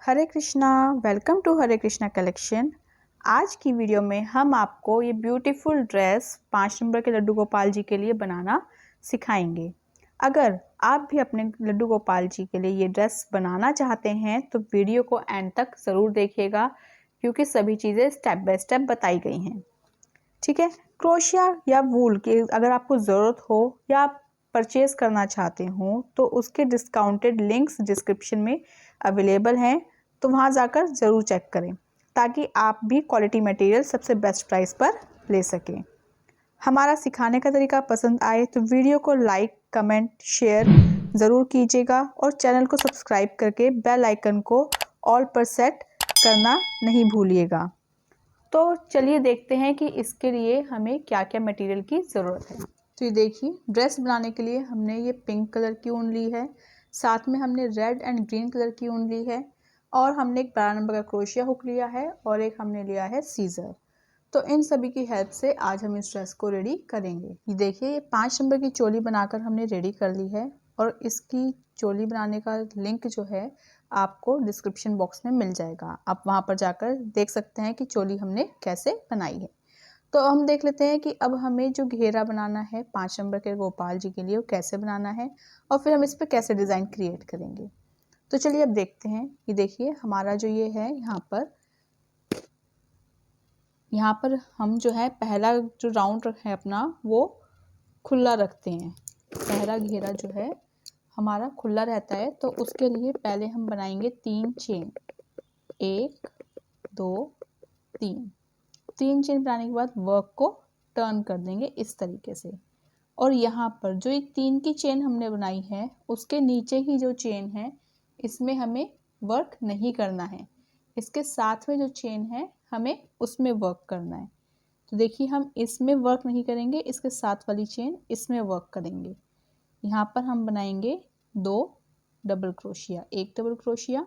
Hare Krishna. Welcome to Hare Krishna collection. आज की video में हम आपको ये ब्यूटीफुल ड्रेस 5 नंबर के लड्डू गोपाल जी के लिए बनाना सिखाएंगे। अगर आप भी अपने लड्डू गोपाल जी के लिए ये ड्रेस बनाना चाहते हैं तो वीडियो को एंड तक ज़रूर देखिएगा, क्योंकि सभी चीज़ें स्टेप बाय स्टेप बताई गई हैं। ठीक है। क्रोशिया या वूल की अगर आपको ज़रूरत हो या आप परचेज़ करना चाहते हो तो उसके डिस्काउंटेड लिंक्स डिस्क्रिप्शन में अवेलेबल हैं, तो वहाँ जाकर ज़रूर चेक करें ताकि आप भी क्वालिटी मटेरियल सबसे बेस्ट प्राइस पर ले सकें। हमारा सिखाने का तरीका पसंद आए तो वीडियो को लाइक, कमेंट, शेयर ज़रूर कीजिएगा और चैनल को सब्सक्राइब करके बेल आइकन को ऑल पर सेट करना नहीं भूलिएगा। तो चलिए देखते हैं कि इसके लिए हमें क्या क्या मटेरियल की ज़रूरत है। तो ये देखिए, ड्रेस बनाने के लिए हमने ये पिंक कलर की ऊन ली है, साथ में हमने रेड एंड ग्रीन कलर की ऊन ली है, और हमने एक 12 नंबर का क्रोशिया हुक लिया है और एक हमने लिया है सीज़र। तो इन सभी की हेल्प से आज हम इस ड्रेस को रेडी करेंगे। ये देखिए, ये 5 नंबर की चोली बनाकर हमने रेडी कर ली है और इसकी चोली बनाने का लिंक जो है आपको डिस्क्रिप्शन बॉक्स में मिल जाएगा। आप वहाँ पर जाकर देख सकते हैं कि चोली हमने कैसे बनाई है। तो हम देख लेते हैं कि अब हमें जो घेरा बनाना है 5 नंबर के गोपाल जी के लिए वो कैसे बनाना है और फिर हम इस पर कैसे डिज़ाइन क्रिएट करेंगे। तो चलिए अब देखते हैं। ये देखिए, हमारा जो ये है यहाँ पर हम जो है पहला जो राउंड है अपना वो खुला रखते हैं। पहला घेरा जो है हमारा खुला रहता है, तो उसके लिए पहले हम बनाएंगे 3 चेन। 1 2 3 चेन बनाने के बाद वर्क को टर्न कर देंगे इस तरीके से। और यहाँ पर जो एक 3 की चेन हमने बनाई है उसके नीचे ही जो चेन है इसमें हमें वर्क नहीं करना है, इसके साथ में जो चेन है हमें उसमें वर्क करना है। तो देखिए, हम इसमें वर्क नहीं करेंगे, इसके साथ वाली चेन इसमें वर्क करेंगे। यहाँ पर हम बनाएंगे 2 डबल क्रोशिया, एक डबल क्रोशिया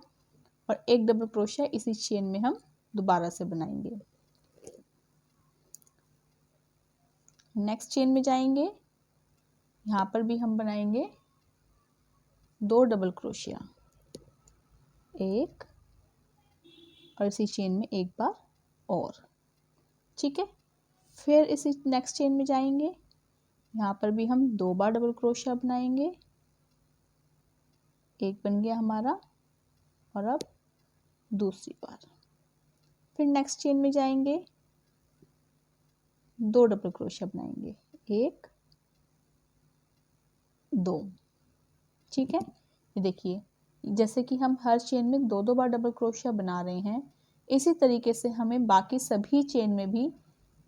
और एक डबल क्रोशिया इसी चेन में हम दोबारा से बनाएंगे। नेक्स्ट चेन में जाएंगे, यहाँ पर भी हम बनाएंगे 2 डबल क्रोशिया, एक और इसी चेन में एक बार और। ठीक है। फिर इसी नेक्स्ट चेन में जाएंगे, यहाँ पर भी हम 2 बार डबल क्रोशिया बनाएंगे, एक बन गया हमारा और अब दूसरी बार। फिर नेक्स्ट चेन में जाएंगे, 2 डबल क्रोशिया बनाएंगे, 1 2। ठीक है। ये देखिए, जैसे कि हम हर चेन में 2 बार डबल क्रोशिया बना रहे हैं, इसी तरीके से हमें बाकी सभी चेन में भी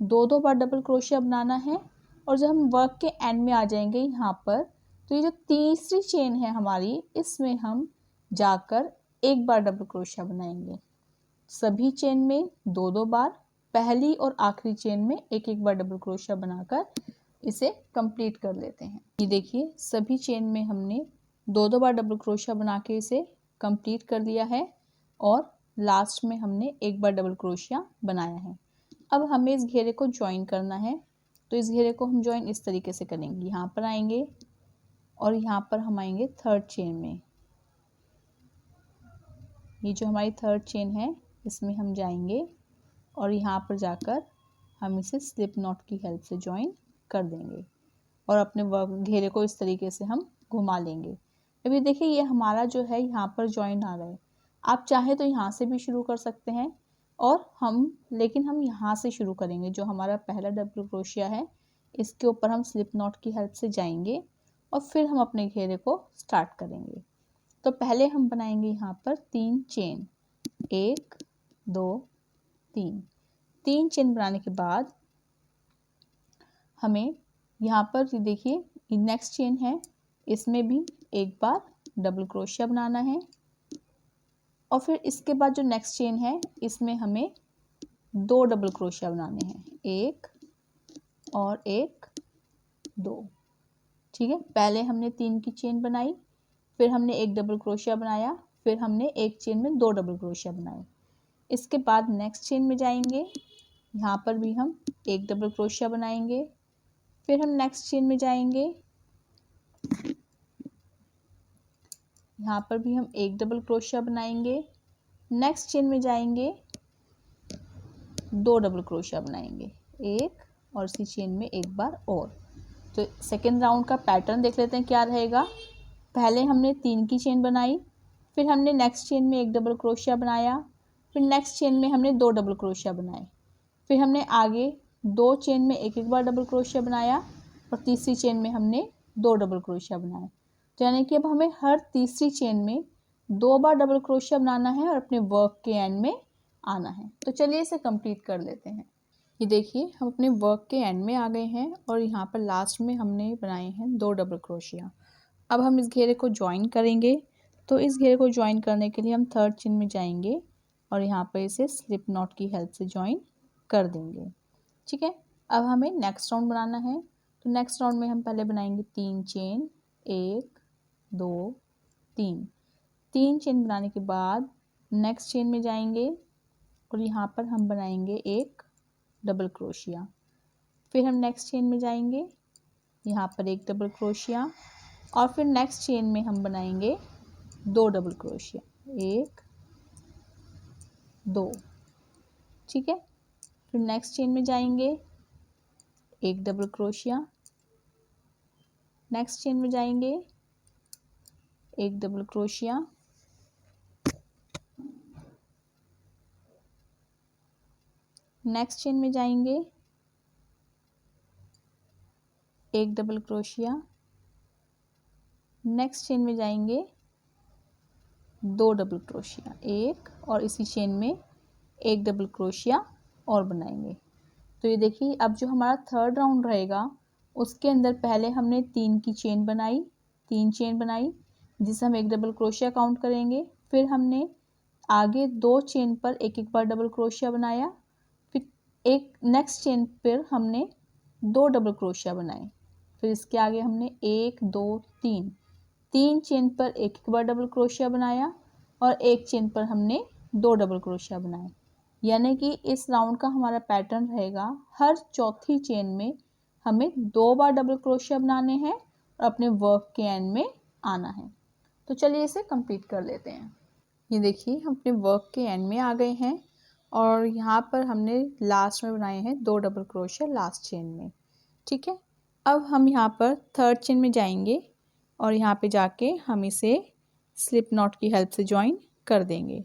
2 बार डबल क्रोशिया बनाना है। और जब हम वर्क के एंड में आ जाएंगे यहाँ पर, तो ये जो तीसरी चेन है हमारी, इसमें हम जाकर 1 बार डबल क्रोशिया बनाएंगे। सभी चेन में 2 बार, पहली और आखिरी चेन में 1 बार डबल क्रोशिया बनाकर इसे कंप्लीट कर लेते हैं। ये देखिए, सभी चेन में हमने 2 बार डबल क्रोशिया बना के इसे कंप्लीट कर लिया है और लास्ट में हमने 1 बार डबल क्रोशिया बनाया है। अब हमें इस घेरे को ज्वाइन करना है, तो इस घेरे को हम ज्वाइन इस तरीके से करेंगे। यहाँ पर आएंगे और यहाँ पर हम आएंगे थर्ड चेन में। ये जो हमारी थर्ड चेन है इसमें हम जाएंगे और यहाँ पर जाकर हम इसे स्लिप नॉट की हेल्प से ज्वाइन कर देंगे और अपने घेरे को इस तरीके से हम घुमा लेंगे। अभी देखिए, ये हमारा जो है यहाँ पर ज्वाइन आ रहा है। आप चाहे तो यहाँ से भी शुरू कर सकते हैं और लेकिन हम यहाँ से शुरू करेंगे। जो हमारा पहला डबल क्रोशिया है इसके ऊपर हम स्लिप नॉट की हेल्प से जाएंगे और फिर हम अपने घेरे को स्टार्ट करेंगे। तो पहले हम बनाएंगे यहाँ पर 3 चेन, 1 2 3 चेन बनाने के बाद हमें यहाँ पर देखिए नेक्स्ट चेन है, इसमें भी 1 बार डबल क्रोशिया बनाना है और फिर इसके बाद जो नेक्स्ट चेन है इसमें हमें 2 डबल क्रोशिया बनाने हैं, 1 और 1 2। ठीक है। पहले हमने 3 की चेन बनाई, फिर हमने 1 डबल क्रोशिया बनाया, फिर हमने एक चेन में 2 डबल क्रोशिया बनाए। इसके बाद नेक्स्ट चेन में जाएंगे, यहाँ पर भी हम 1 डबल क्रोशिया बनाएंगे, फिर हम नेक्स्ट चेन में जाएंगे, यहाँ पर भी हम 1 डबल क्रोशिया बनाएंगे, नेक्स्ट चेन में जाएंगे, 2 डबल क्रोशिया बनाएंगे, एक और इसी चेन में एक बार और। तो सेकेंड राउंड का पैटर्न देख लेते हैं क्या रहेगा। पहले हमने 3 की चेन बनाई, फिर हमने नेक्स्ट चेन में एक डबल क्रोशिया बनाया, फिर नेक्स्ट चेन में हमने 2 डबल क्रोशिया बनाए, फिर हमने आगे 2 चेन में एक एक बार डबल क्रोशिया बनाया और तीसरी चेन में हमने 2 डबल क्रोशिया बनाए। तो यानी कि अब हमें हर तीसरी चेन में 2 बार डबल क्रोशिया बनाना है और अपने वर्क के एंड में आना है। तो चलिए इसे कंप्लीट कर लेते हैं। ये देखिए हम अपने वर्क के एंड में आ गए हैं और यहाँ पर लास्ट में हमने बनाए हैं 2 डबल क्रोशिया। अब हम इस घेरे को ज्वाइन करेंगे। तो इस घेरे को ज्वाइन करने के लिए हम थर्ड चेन में जाएंगे और यहाँ पर इसे स्लिप नॉट की हेल्प से ज्वाइन कर देंगे। ठीक है, अब हमें नेक्स्ट राउंड बनाना है। तो नेक्स्ट राउंड में हम पहले बनाएंगे 3 चेन, 1 2 3। 3 चेन बनाने के बाद नेक्स्ट चेन में जाएंगे और यहाँ पर हम बनाएंगे एक डबल क्रोशिया। फिर हम नेक्स्ट चेन में जाएंगे, यहाँ पर एक डबल क्रोशिया और फिर नेक्स्ट चेन में हम बनाएंगे 2 डबल क्रोशिया, 1 2। ठीक है, फिर नेक्स्ट चेन में जाएंगे, एक डबल क्रोशिया, नेक्स्ट चेन में जाएंगे, एक डबल क्रोशिया, नेक्स्ट चेन में जाएंगे, एक डबल क्रोशिया, नेक्स्ट चेन में जाएंगे 2 डबल क्रोशिया, एक और इसी चेन में एक डबल क्रोशिया और बनाएंगे। तो ये देखिए अब जो हमारा थर्ड राउंड रहेगा उसके अंदर पहले हमने 3 की चेन बनाई, 3 चेन बनाई जिसे हम एक डबल क्रोशिया काउंट करेंगे। फिर हमने आगे 2 चेन पर एक एक बार डबल क्रोशिया बनाया, फिर एक नेक्स्ट चेन पर हमने 2 डबल क्रोशिया बनाए, फिर इसके आगे हमने 1 2 3 चेन पर एक एक बार डबल क्रोशिया बनाया और एक चेन पर हमने 2 डबल क्रोशिया बनाए। यानी कि इस राउंड का हमारा पैटर्न रहेगा हर चौथी चेन में हमें 2 बार डबल क्रोशिया बनाने हैं और अपने वर्क के एंड में आना है। तो चलिए इसे कंप्लीट कर लेते हैं। ये देखिए हम अपने वर्क के एंड में आ गए हैं और यहाँ पर हमने लास्ट में बनाए हैं 2 डबल क्रोशिया लास्ट चेन में। ठीक है, अब हम यहाँ पर थर्ड चेन में जाएंगे और यहाँ पे जाके हम इसे स्लिप नॉट की हेल्प से ज्वाइन कर देंगे।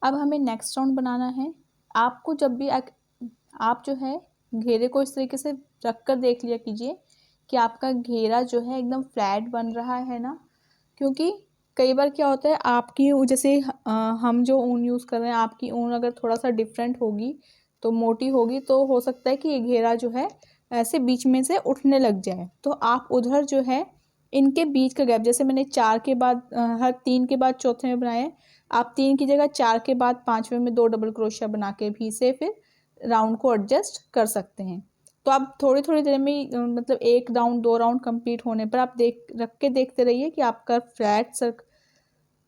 अब हमें नेक्स्ट राउंड बनाना है। आपको जब भी आप जो है घेरे को इस तरीके से रख कर देख लिया कीजिए कि आपका घेरा जो है एकदम फ्लैट बन रहा है ना, क्योंकि कई बार क्या होता है आपकी जैसे हम जो ऊन यूज़ कर रहे हैं, आपकी ऊन अगर थोड़ा सा डिफरेंट होगी तो मोटी होगी तो हो सकता है कि ये घेरा जो है ऐसे बीच में से उठने लग जाए। तो आप उधर जो है इनके बीच का गैप, जैसे मैंने 4 के बाद हर 3 के बाद चौथे में बनाए, आप 3 की जगह 4 के बाद 5वें में 2 डबल क्रोशिया बना के भी इसे फिर राउंड को एडजस्ट कर सकते हैं। तो आप थोड़ी थोड़ी देर में मतलब 1 राउंड 2 राउंड कंप्लीट होने पर आप रख के देखते रहिए कि आपका फ्लैट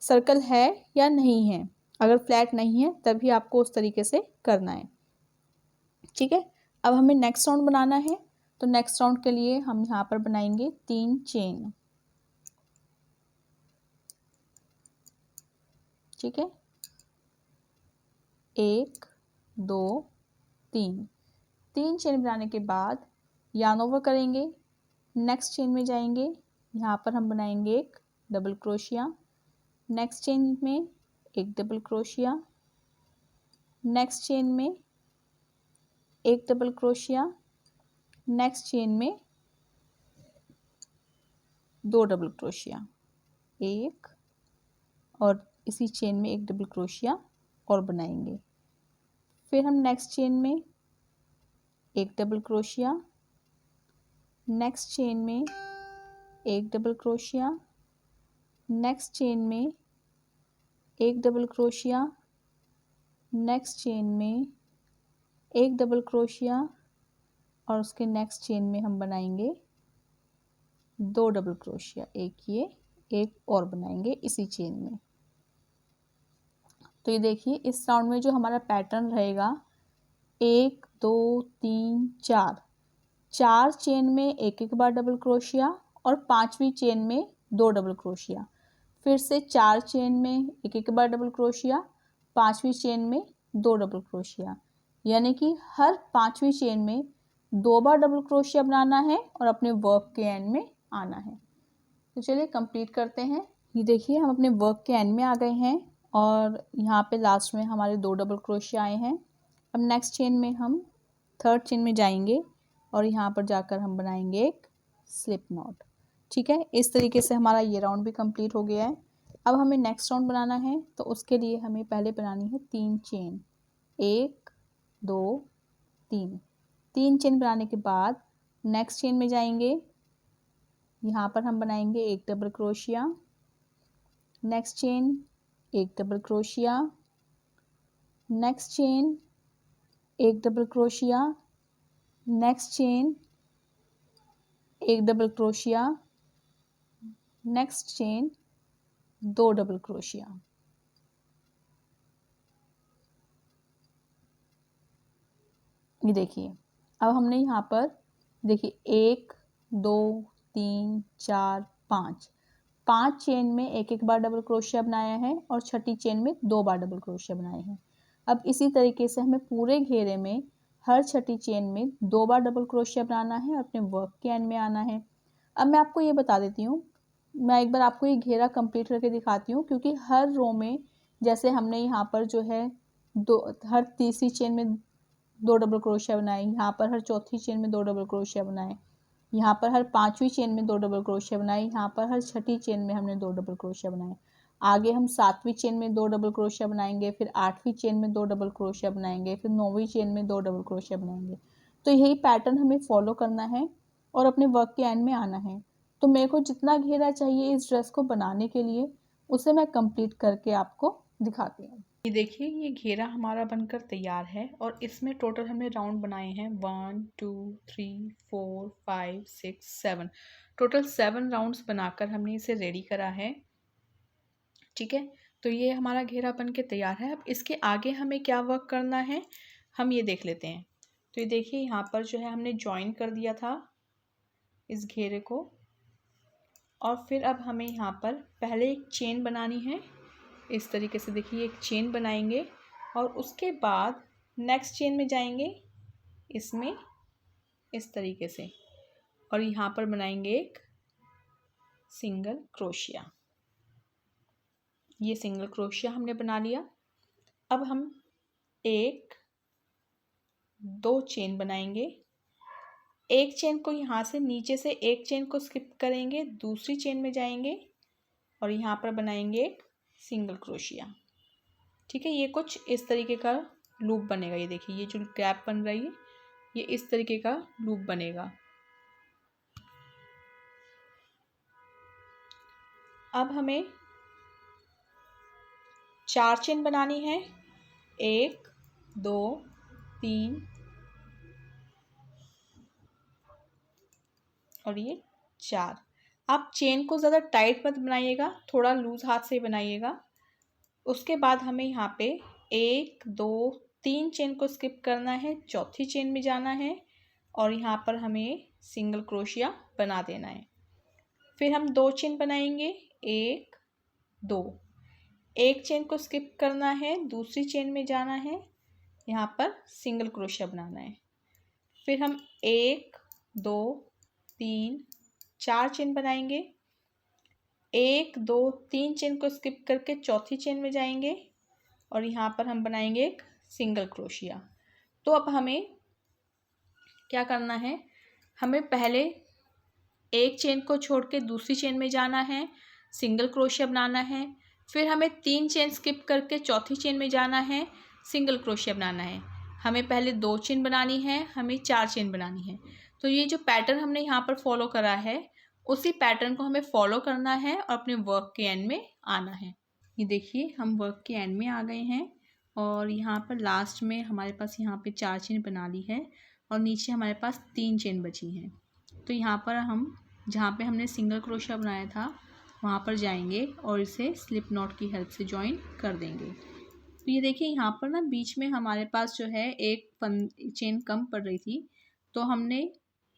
सर्कल है या नहीं है। अगर फ्लैट नहीं है तभी आपको उस तरीके से करना है। ठीक है, अब हमें नेक्स्ट राउंड बनाना है। तो नेक्स्ट राउंड के लिए हम यहाँ पर बनाएंगे 3 चेन। ठीक है, 1 2 3 चेन बनाने के बाद यार्न ओवर करेंगे, नेक्स्ट चेन में जाएंगे, यहाँ पर हम बनाएंगे एक डबल क्रोशिया, नेक्स्ट चेन में एक डबल क्रोशिया, नेक्स्ट चेन में एक डबल क्रोशिया, नेक्स्ट चेन में 2 डबल क्रोशिया, एक और इसी चेन में एक डबल क्रोशिया और बनाएंगे। फिर हम नेक्स्ट चेन में एक डबल क्रोशिया, नेक्स्ट चेन में एक डबल क्रोशिया, नेक्स्ट चेन में एक डबल क्रोशिया, नेक्स्ट चेन में एक डबल क्रोशिया और उसके नेक्स्ट चेन में हम बनाएंगे 2 डबल क्रोशिया, एक ये एक और बनाएंगे इसी चेन में। तो ये देखिए इस राउंड में जो हमारा पैटर्न रहेगा 1 2 3 4 चेन में एक एक बार डबल क्रोशिया और 5वीं चेन में 2 डबल क्रोशिया, फिर से 4 चेन में एक एक बार डबल क्रोशिया, 5वीं चेन में 2 डबल क्रोशिया, यानी कि हर 5वीं चेन में 2 बार डबल क्रोशिया बनाना है और अपने वर्क के एंड में आना है। तो चलिए कंप्लीट करते हैं। ये देखिए हम अपने वर्क के एंड में आ गए हैं और यहाँ पे लास्ट में हमारे 2 डबल क्रोशिया आए हैं। अब नेक्स्ट चेन में हम 3rd चेन में जाएंगे और यहाँ पर जाकर हम बनाएंगे एक स्लिप नॉट। ठीक है, इस तरीके से हमारा ये राउंड भी कंप्लीट हो गया है। अब हमें नेक्स्ट राउंड बनाना है, तो उसके लिए हमें पहले बनानी है 3 चेन। 1 2 3 चेन बनाने के बाद नेक्स्ट चेन में जाएंगे, यहाँ पर हम बनाएंगे 1 double crochet, next chain 1 double crochet, next chain 1 double crochet, next chain 1 double crochet, next chain 2 double crochet. ये देखिए अब हमने यहाँ पर देखिए 1 2 3 4 5 चेन में एक बार डबल क्रोशिया बनाया है और छठी चेन में 2 बार डबल क्रोशिया बनाए हैं। अब इसी तरीके से हमें पूरे घेरे में हर छठी चेन में 2 बार डबल क्रोशिया बनाना है और अपने वर्क के एंड में आना है। अब मैं आपको ये बता देती हूँ, मैं एक बार आपको ये घेरा कंप्लीट करके दिखाती हूँ, क्योंकि हर रो में जैसे हमने यहाँ पर जो है हर तीसरी चेन में 2 डबल क्रोशिया बनाए, यहाँ पर हर चौथी चेन में 2 डबल क्रोशिया बनाए, यहाँ पर हर 5वीं चेन में 2 डबल क्रोशिया बनाए, यहाँ पर हर छठी चेन में हमने 2 डबल क्रोशिया बनाए। आगे हम 7वीं चेन में 2 डबल क्रोशिया बनाएंगे, फिर 8वीं चेन में 2 डबल क्रोशिया बनाएंगे, फिर 9वीं चेन में 2 डबल क्रोशिया बनाएंगे। तो यही पैटर्न हमें फॉलो करना है और अपने वर्क के एंड में आना है। तो मेरे को जितना घेरा चाहिए इस ड्रेस को बनाने के लिए, उसे मैं कंप्लीट करके आपको दिखाती हूँ। ये देखिए ये घेरा हमारा बनकर तैयार है और इसमें टोटल हमने राउंड बनाए हैं 1 2 3 4 5 6 7, टोटल 7 राउंड्स बनाकर हमने इसे रेडी करा है। ठीक है, तो ये हमारा घेरा बन के तैयार है। अब इसके आगे हमें क्या वर्क करना है हम ये देख लेते हैं। तो ये देखिए यहाँ पर जो है हमने ज्वाइन कर दिया था इस घेरे को, और फिर अब हमें यहाँ पर पहले एक चेन बनानी है। इस तरीके से देखिए एक चेन बनाएंगे और उसके बाद नेक्स्ट चेन में जाएंगे इसमें इस तरीके से, और यहाँ पर बनाएंगे एक सिंगल क्रोशिया। ये सिंगल क्रोशिया हमने बना लिया। अब हम 1 2 चेन बनाएंगे। एक चेन को यहाँ से नीचे से एक चेन को स्किप करेंगे, दूसरी चेन में जाएंगे और यहाँ पर बनाएंगे एक सिंगल क्रोशिया। ठीक है, ये कुछ इस तरीके का लूप बनेगा। ये देखिए ये जो गैप बन रही है ये इस तरीके का लूप बनेगा। अब हमें 4 चेन बनानी है, 1 2 3 और ये 4। आप चेन को ज़्यादा टाइट मत बनाइएगा, थोड़ा लूज हाथ से बनाइएगा। उसके बाद हमें यहाँ पे 1 2 3 चेन को स्किप करना है, चौथी चेन में जाना है और यहाँ पर हमें सिंगल क्रोशिया बना देना है। फिर हम 2 चेन बनाएंगे, 1 2, एक चेन को स्किप करना है, दूसरी चेन में जाना है, यहाँ पर सिंगल क्रोशिया बनाना है। फिर हम 1 2 3 4 चेन बनाएंगे, 1 2 3 चेन को स्किप करके चौथी चेन में जाएंगे और यहाँ पर हम बनाएंगे एक सिंगल क्रोशिया। तो अब हमें क्या करना है, हमें पहले एक चेन को छोड़ के दूसरी चेन में जाना है, सिंगल क्रोशिया बनाना है। फिर हमें 3 चेन स्किप करके चौथी चेन में जाना है, सिंगल क्रोशिया बनाना है। हमें पहले 2 चेन बनानी है, हमें 4 चेन बनानी है। तो ये जो पैटर्न हमने यहाँ पर फॉलो करा है उसी पैटर्न को हमें फॉलो करना है और अपने वर्क के एंड में आना है। ये देखिए हम वर्क के एंड में आ गए हैं और यहाँ पर लास्ट में हमारे पास यहाँ पे 4 चेन बना ली है और नीचे हमारे पास 3 चेन बची हैं। तो यहाँ पर हम जहाँ पे हमने सिंगल क्रोशिया बनाया था वहाँ पर जाएंगे और इसे स्लिप नॉट की हेल्प से ज्वाइन कर देंगे। तो ये देखिए यहाँ पर ना बीच में हमारे पास जो है एक चेन कम पड़ रही थी, तो हमने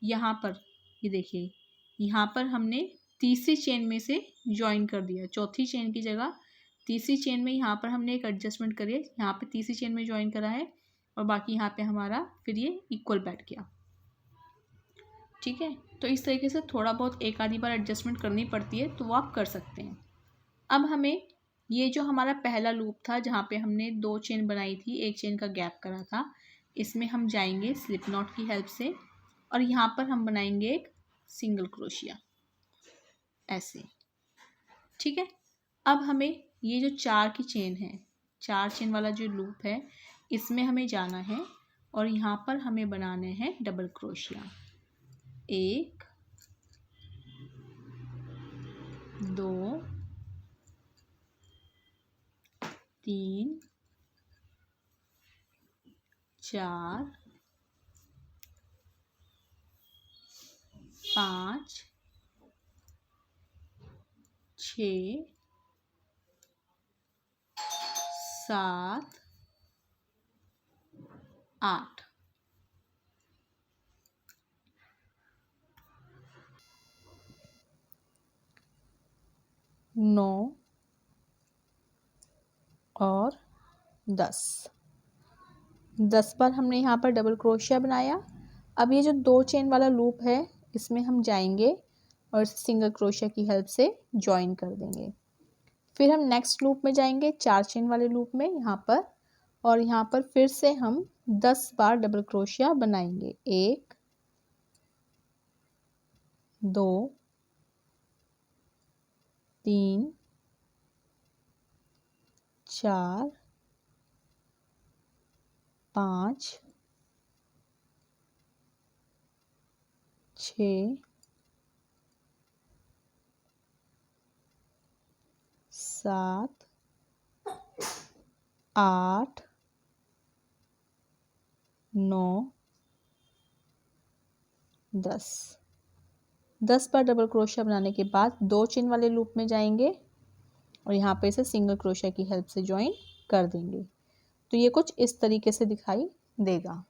यहाँ पर ये देखिए यहाँ पर हमने तीसरी चेन में से ज्वाइन कर दिया, चौथी चेन की जगह तीसरी चेन में यहाँ पर हमने एक एडजस्टमेंट करी है, यहाँ पे तीसरी चेन में ज्वाइन करा है और बाकी यहाँ पे हमारा फिर ये इक्वल बैठ गया। ठीक है, तो इस तरीके से थोड़ा बहुत एक आधी बार एडजस्टमेंट करनी पड़ती है, तो वो आप कर सकते हैं। अब हमें ये जो हमारा पहला लूप था जहाँ पे हमने 2 चेन बनाई थी, एक चेन का गैप करा था, इसमें हम जाएंगे स्लिप नॉट की हेल्प से और यहाँ पर हम बनाएंगे एक सिंगल क्रोशिया ऐसे। ठीक है, अब हमें ये जो 4 की चेन है, 4 चेन वाला जो लूप है, इसमें हमें जाना है और यहाँ पर हमें बनाने हैं डबल क्रोशिया। 1 2 3 4 5 6 7 8। नौ और 10 बार हमने यहाँ पर डबल क्रोशिया बनाया। अब ये जो 2 चेन वाला लूप है इसमें हम जाएंगे और इसे सिंगल क्रोशिया की हेल्प से ज्वाइन कर देंगे। फिर हम नेक्स्ट लूप में जाएंगे 4 चेन वाले लूप में यहाँ पर, और यहाँ पर फिर से हम 10 बार डबल क्रोशिया बनाएंगे। 1 2 3 4 5 6 7 8 9 10 बार डबल क्रोशिया बनाने के बाद 2 चेन वाले लूप में जाएंगे और यहाँ पे इसे सिंगल क्रोशिया की हेल्प से ज्वाइन कर देंगे। तो ये कुछ इस तरीके से दिखाई देगा।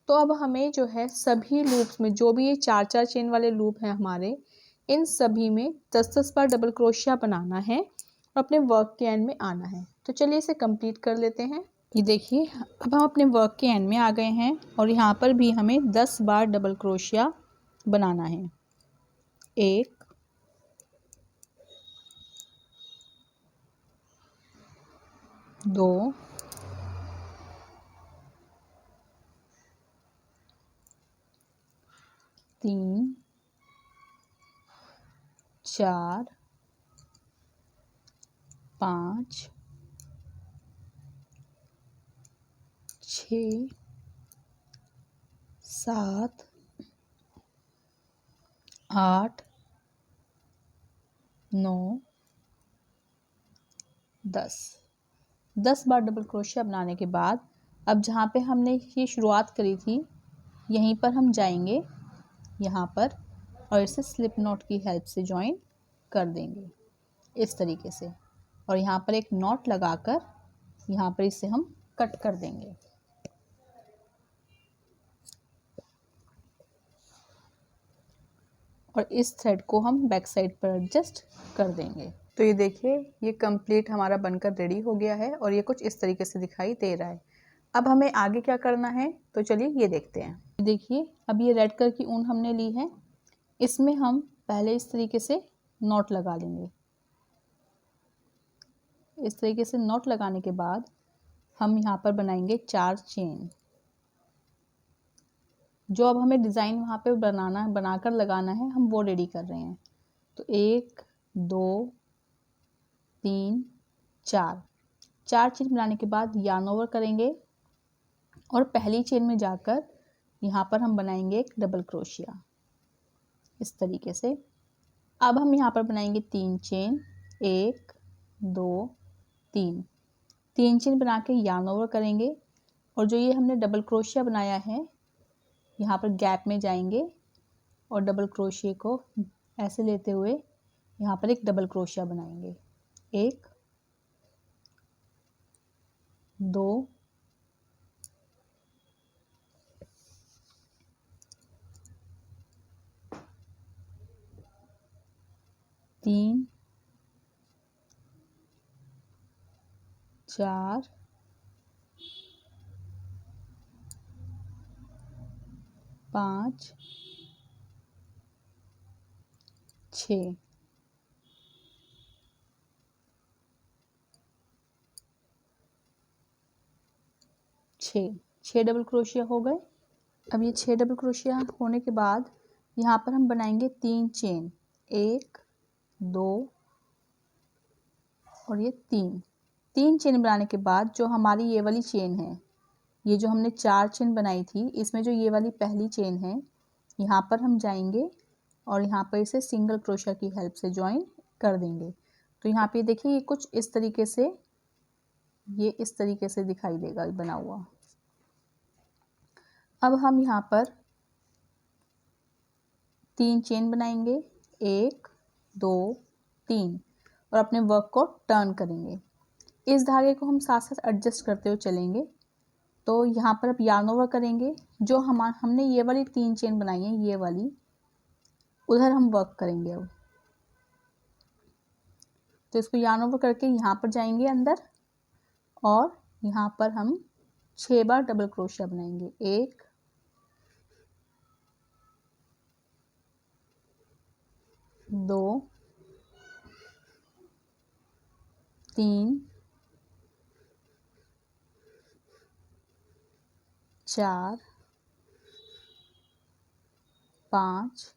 तो अब हमें जो है सभी लूप्स में जो भी ये 4 चेन वाले लूप हैं हमारे, इन सभी में 10 बार डबल क्रोशिया बनाना है और अपने वर्क के एंड में आना है। तो चलिए इसे कंप्लीट कर लेते हैं। ये देखिए, अब हम अपने वर्क के एंड में आ गए हैं और यहाँ पर भी हमें 10 बार डबल क्रोशिया बनाना है। 1 2 3 4 5 6 7 8 9 10 बार डबल क्रोशिया बनाने के बाद अब जहाँ पे हमने ये शुरुआत करी थी यहीं पर हम जाएंगे यहाँ पर और इसे स्लिप नॉट की हेल्प से ज्वाइन कर देंगे इस तरीके से, और यहाँ पर एक नॉट लगाकर यहाँ पर इसे हम कट कर देंगे। और इस थ्रेड को हम बैक साइड पर एडजस्ट कर देंगे। तो ये देखिए, ये कंप्लीट हमारा बनकर रेडी हो गया है और ये कुछ इस तरीके से दिखाई दे रहा है। अब हमें आगे क्या करना है, तो चलिए ये देखते हैं। देखिए, अब ये रेड कलर की ऊन हमने ली है, इसमें हम पहले इस तरीके से नॉट लगा लेंगे। इस तरीके से नॉट लगाने के बाद हम यहाँ पर बनाएंगे 4 चेन। जो अब हमें डिज़ाइन वहाँ पे बनाकर लगाना है, हम वो रेडी कर रहे हैं। तो 1 2 3 4 चेन बनाने के बाद यार्न ओवर करेंगे और पहली चेन में जाकर यहाँ पर हम बनाएंगे एक डबल क्रोशिया इस तरीके से। अब हम यहाँ पर बनाएंगे 3 चेन, 1 2 3 चेन बना के यार्न ओवर करेंगे और जो ये हमने डबल क्रोशिया बनाया है यहाँ पर गैप में जाएंगे और डबल क्रोशिया को ऐसे लेते हुए यहाँ पर एक डबल क्रोशिया बनाएंगे। 1 2 3 4 5 6 6 डबल क्रोशिया हो गए। अब ये 6 डबल क्रोशिया होने के बाद यहाँ पर हम बनाएंगे 3 चेन, 1 2 और ये 3 चेन बनाने के बाद जो हमारी ये वाली चेन है, ये जो हमने 4 चेन बनाई थी, इसमें जो ये वाली पहली चेन है, यहाँ पर हम जाएंगे और यहाँ पर इसे सिंगल क्रोशिया की हेल्प से ज्वाइन कर देंगे। तो यहाँ पे देखिए ये कुछ इस तरीके से, ये इस तरीके से दिखाई देगा बना हुआ। अब हम यहाँ पर 3 चेन बनाएंगे, 1 2 3 और अपने वर्क को टर्न करेंगे। इस धागे को हम साथ साथ एडजस्ट करते हुए चलेंगे। तो यहाँ पर अब यार्न ओवर करेंगे। जो हमने ये वाली 3 चेन बनाई है, ये वाली, उधर हम वर्क करेंगे अब। तो इसको यार्न ओवर करके यहाँ पर जाएंगे अंदर और यहाँ पर हम 6 बार डबल क्रोशिया बनाएंगे। 1 2 3 4 5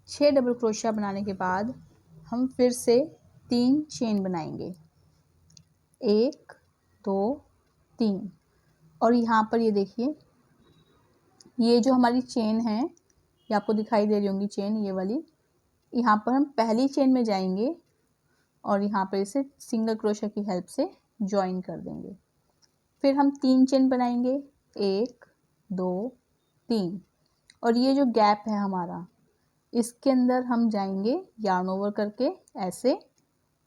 6 डबल क्रोशिया बनाने के बाद हम फिर से 3 चेन बनाएंगे, 1 2 3 और यहाँ पर ये देखिए, ये जो हमारी चेन है, ये आपको दिखाई दे रही होंगी चेन, ये वाली, यहाँ पर हम पहली चेन में जाएंगे और यहाँ पर इसे सिंगल क्रोशिया की हेल्प से ज्वाइन कर देंगे। फिर हम 3 चेन बनाएंगे, 1 2 3 और ये जो गैप है हमारा, इसके अंदर हम जाएंगे यार्न ओवर करके, ऐसे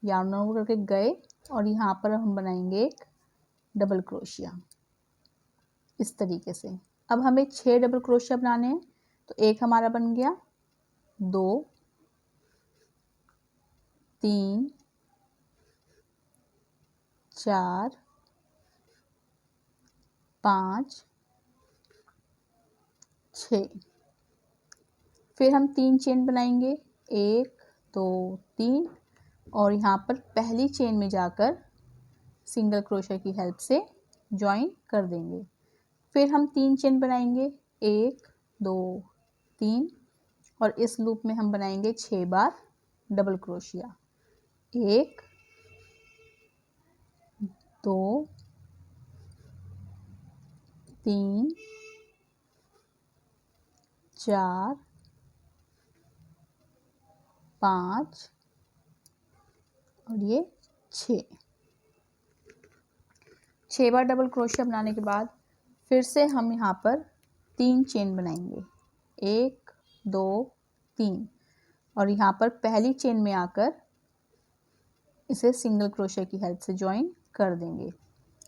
यार्न ओवर करके गए और यहाँ पर हम बनाएंगे एक डबल क्रोशिया इस तरीके से। अब हमें 6 डबल क्रोशिया बनाने हैं। तो एक हमारा बन गया, 2 3 4 5 6। फिर हम 3 चेन बनाएंगे, 1 2 3 और यहाँ पर पहली चेन में जाकर सिंगल क्रोशिया की हेल्प से ज्वाइन कर देंगे। फिर हम 3 चेन बनाएंगे, 1 2 3 और इस लूप में हम बनाएंगे 6 बार डबल क्रोशिया। 1 2 3 4 5 और ये 6 बार डबल क्रोशिया बनाने के बाद फिर से हम यहाँ पर 3 चेन बनाएंगे, 1 2 3 और यहाँ पर पहली चेन में आकर इसे सिंगल क्रोशिया की हेल्प से ज्वाइन कर देंगे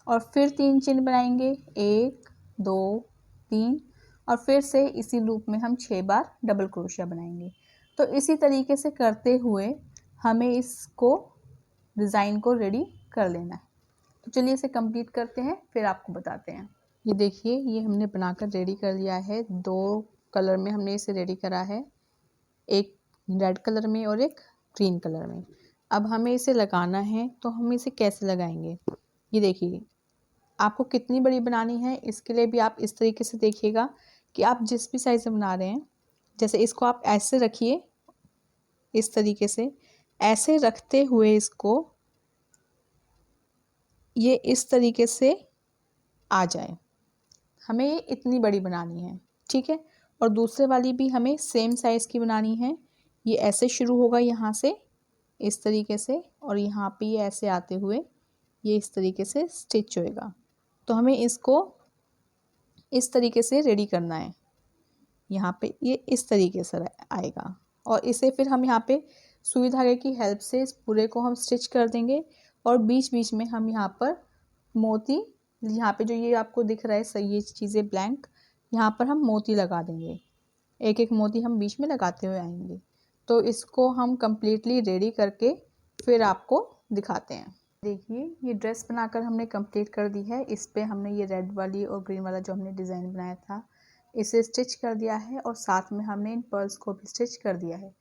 और फिर 3 चेन बनाएंगे, 1 2 3 और फिर से इसी लूप में हम 6 बार डबल क्रोशिया बनाएंगे। तो इसी तरीके से करते हुए हमें इसको डिज़ाइन को रेडी कर लेना है। तो चलिए इसे कंप्लीट करते हैं, फिर आपको बताते हैं। ये देखिए, ये हमने बनाकर रेडी कर लिया है। 2 कलर में हमने इसे रेडी करा है, एक रेड कलर में और एक ग्रीन कलर में। अब हमें इसे लगाना है, तो हम इसे कैसे लगाएंगे, ये देखिए। आपको कितनी बड़ी बनानी है, इसके लिए भी आप इस तरीके से देखिएगा कि आप जिस भी साइज़ में बना रहे हैं, जैसे इसको आप ऐसे रखिए, इस तरीके से ऐसे रखते हुए इसको ये इस तरीके से आ जाए। हमें ये इतनी बड़ी बनानी है, ठीक है। और दूसरे वाली भी हमें सेम साइज़ की बनानी है। ये ऐसे शुरू होगा यहाँ से इस तरीके से और यहाँ पे ये ऐसे आते हुए ये इस तरीके से स्टिच होएगा। तो हमें इसको इस तरीके से रेडी करना है। यहाँ पे ये इस तरीके से आएगा और इसे फिर हम यहाँ पे सुई धागे की हेल्प से इस पूरे को हम स्टिच कर देंगे और बीच बीच में हम यहाँ पर मोती, यहाँ पे जो ये आपको दिख रहा है सही, ये चीज़ें ब्लैंक, यहाँ पर हम मोती लगा देंगे। एक एक मोती हम बीच में लगाते हुए आएंगे। तो इसको हम कंप्लीटली रेडी करके फिर आपको दिखाते हैं। देखिए ये ड्रेस बनाकर हमने कंप्लीट कर दी है। इस पे हमने ये रेड वाली और ग्रीन वाला जो हमने डिज़ाइन बनाया था इसे स्टिच कर दिया है और साथ में हमने इन पर्ल्स को भी स्टिच कर दिया है।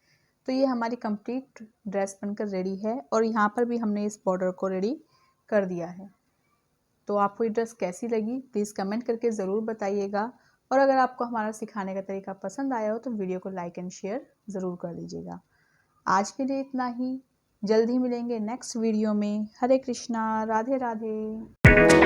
तो ये हमारी कंप्लीट ड्रेस बनकर रेडी है और यहाँ पर भी हमने इस बॉर्डर को रेडी कर दिया है। तो आपको ये ड्रेस कैसी लगी प्लीज़ कमेंट करके ज़रूर बताइएगा। और अगर आपको हमारा सिखाने का तरीका पसंद आया हो तो वीडियो को लाइक एंड शेयर ज़रूर कर दीजिएगा। आज के लिए इतना ही। जल्द ही मिलेंगे नेक्स्ट वीडियो में। हरे कृष्णा, राधे राधे।